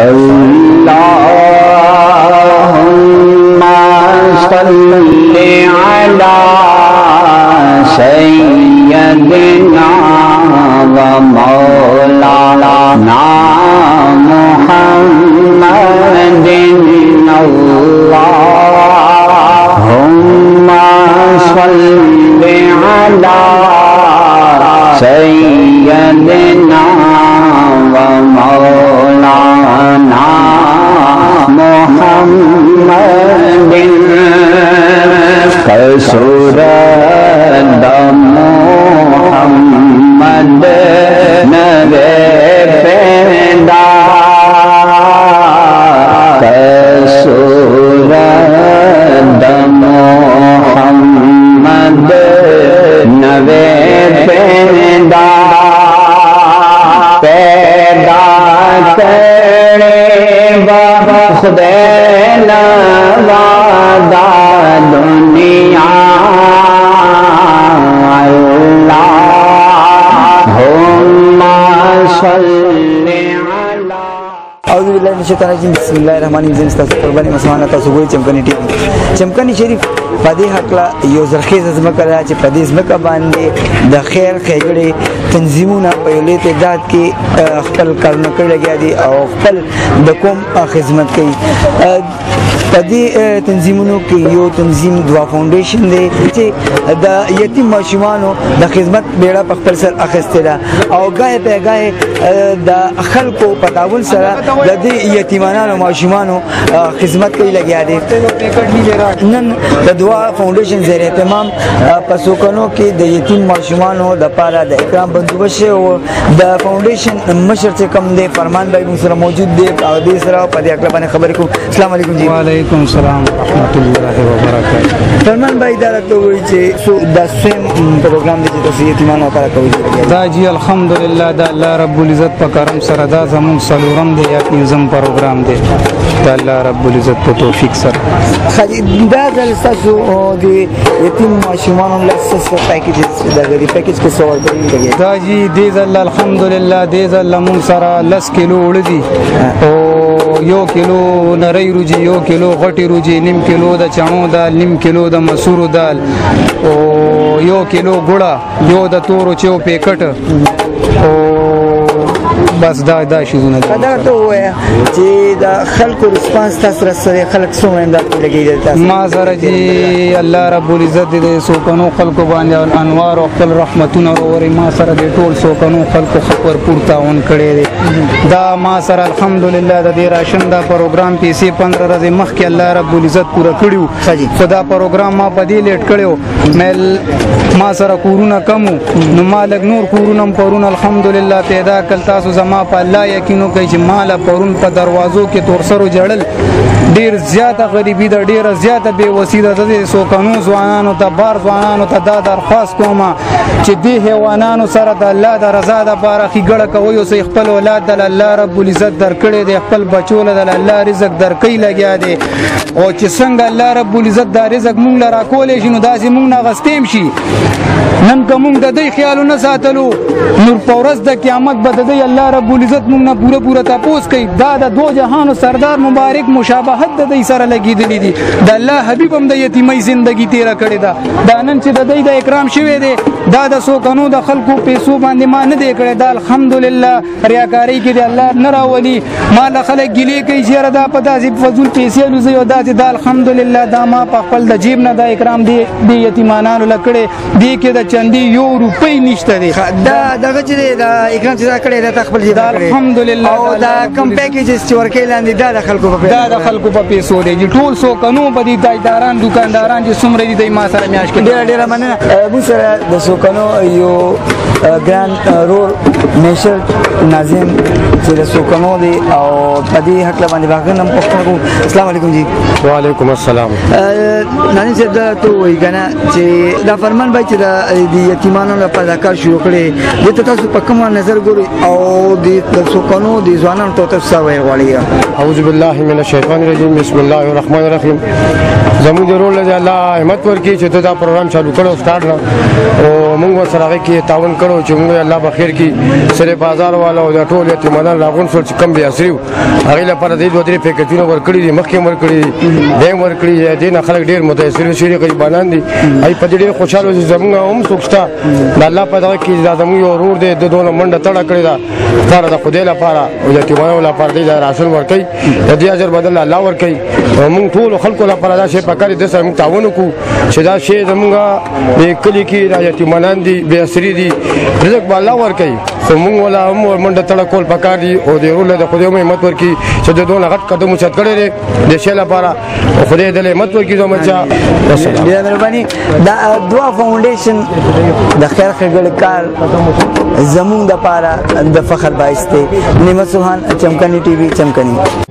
अल्लाहुम्मा सल्ली अला सय्यदिना व मौलाना मुहम्मदिन अल्लाहुम्मा सल्ली अला सय्यदिना व मौलाना मुहम्मदिन कसूरत मुहम्मद नबी पैदा कसूरत मुहम्मद नबी पैदा पैदा करे खुदे नवादा दुनिया अल्लाहुम्मा सल्ली अला बिस्मिल्लाहिर्रहमानिर्रहीम तस्बीर मसवाना तसुगोई चमकनी टीम चमकनी शरीफ पदे हकला यो जरखेज ज़मका ला च पदे ज़मका बांधे द खैर खैगड़े तंजीमों पहले तादाद के खपल करना कर लगे दी और खपल द कोम खिदमत की पदे तंजीमों के यो तंजीम दुआ फाउंडेशन दे द यतीम माशुमानो द खिदमत बेड़ा पखपल सर अखस्तेरा और गाय पे गाय द अखल को पतावल सरा द यतीमाना माशुमानो खिदमत की लगे दी नन द दुआ फाउंडेशन ज़ेर एहतमाम पसोकनों के द यतीम माशुमानो द पारा द इकराम बंदोबस्त और द फाउंडेशन मशर से कम दे फरमान भाई मुसरा मौजूद दे और दूसरा पदे अकलबा ने खबर को अस्सलाम वालेकुम जी। वालेकुम सलाम रहमतुल्लाहि व बरकातहू। फरमान भाई दारा तो वही चे सो द सेम प्रोग्राम दे तो यतीमान वाला कोई दा जी अल्हम्दुलिल्लाह दा अल्लाह रब्बुल इज्जत पर करम सर दा जमन सलूरम दे या निज़म प्रोग्राम दे दा अल्लाह रब्बुल इज्जत पर तौफीक सर खाली दा जलसा जो दे यतीम माशुमान लसस पैकेजेस दा गरी पैकेज के सवाल दे दा जी दे अल्लाह अल्हम्दुलिल्लाह दे अल्लाह मुन सरा 10 किलो उड़दी ओ यो किलो नरई रुजी यो किलो घटी रुजी निम किलो द चणो दाल निम किलो द मसूर दाल ओ यो किलो गुड़ा यो द तोरो चो पैकेट ओ बस दा शुरू कदा तो है जी दा खल्क रिस्पांस तसर से खल्क सो में दा लगी देता मा सर जी अल्लाह रब्बुल इज्जत दे सो कनो खल्क बांधे अनवार और खल रहमतुन और मा सर दे टोल सो कनो खल्क खबर पुरता उन कड़े दे दा मा सर अल्हम्दुलिल्लाह दे राशन दा प्रोग्राम पीसी 15 रजे मख के अल्लाह रब्बुल इज्जत पूरा कड़ियो खुदा प्रोग्राम मा पदी लेट कड़ियो मेल मा सर कोरोना कमो न मालक नूर कोरोना परुन अल्हम्दुलिल्लाह पैदा कलता सो मा पर अल्लाह यकीनो कई माला परुन पर दरवाजों के तोरसरो जड़ल ढेर ज्यादा गरीबी दा ढेर ज्यादा बेवसीदा दे सो कानून जवानानो ता बार जवानानो ता दा दरख्वास्त कोमा چې دې حیوانانو سره د الله د رضا د پاره خګړه کوي او خپل اولاد د الله رب العزت درکړي د خپل بچو له الله رزق درکې لګیا دي او چې څنګه الله رب العزت د رزق مونږ لرا کولې شنو داسې مونږ نه غستیم شي نن کوم د دې خیالونه ساتلو نور پورس د قیامت بد دی الله رب العزت مونږ نه پوره تاسو کوي دا د دو جهانو سردار مبارک مشابهت د دې سره لګیدلې دي د الله حبیب هم د یتیمۍ ژوندۍ تیر کړې ده دا نن چې د دې د اکرام شوی دی دا د سو کنو د خلکو پیسو باندې ما نه دی کړی دا الحمدلله ریاکاری کې دی الله نه راولي مال خلک ګلی کوي چې دا په داسې فضول پیسې لوزي او دا الحمدلله دا ما په خپل د جیب نه د اکرام دی د یتیمانو لکړې دی کې د چندي یو روپۍ نشته دی دا دغه چې د اکرام چې کړی دا خپل جیب الحمدلله او دا کم پیکیجز چې ورکې لاندې دا د خلکو په دا د خلکو په پیسو دی ټول سو کنو په دې دایداران دکانداران چې څومره دي ما سره میاش کې ډېر مننه مو سره د سو کنو یو ګران رول نشر ناظم چې د سو کنو دی او په دې حق باندې واغنم پښتنو السلام علیکم جی وعلیکم السلام نانی صاحب دا ته وایي کنه چې دا فرمان بای چې د یتیمانو لپاره کار شروع کړي د تاسو په کوم نظر ګوري او د سو کنو د ځوانانو ته تاسو وایي غواړي اعوذ بالله من الشیطان الرجیم بسم الله الرحمن الرحیم زموږ ضرور له الله همت ورکړي چې دا پروګرام چالو کړو سٹارټ او موږ سره هغه کې تعاون کړو چې موږ الله بخیر کې سره بازار والا او د ټول یتیمانان لاغون سول چې کم بیا سریو هغه لپاره د دوه درې پیکټونه ورکړي دي مخکې ورکړي دیم ورکړي دي نه خلک ډیر متاثر شوي غریبانان دي ای په ډیر خوشاله دي زموږ هم سوکستا د الله په دغه کې د زموږ ورور دي د دوه منډه تړه کړی دا لپاره د خدای لپاره او یتیمانو لپاره د راشن ورکړي د دې اجر بدل الله ورکړي موږ ټول خلکو لپاره دا شی پکاري د سره موږ تعاون وکړو چې دا شی زموږ د کلی کې د یتیمانان دي بیا سری دي رزق به الله ورکړي خو موږ ولا هم منډه تړه کول پکار دي او د ورور د خدای همت ورکړي چې د دوه غټ قدم اوچت کړی دی د شی لپاره خدای دې همت ورکړي زموږ ډېره مهرباني دا دعا فاونډیشن د خیر ښېګړې کار زموږ دپاره د فخر باعث دی. نعمت سبحان، چمکني ټي وي، چمکني.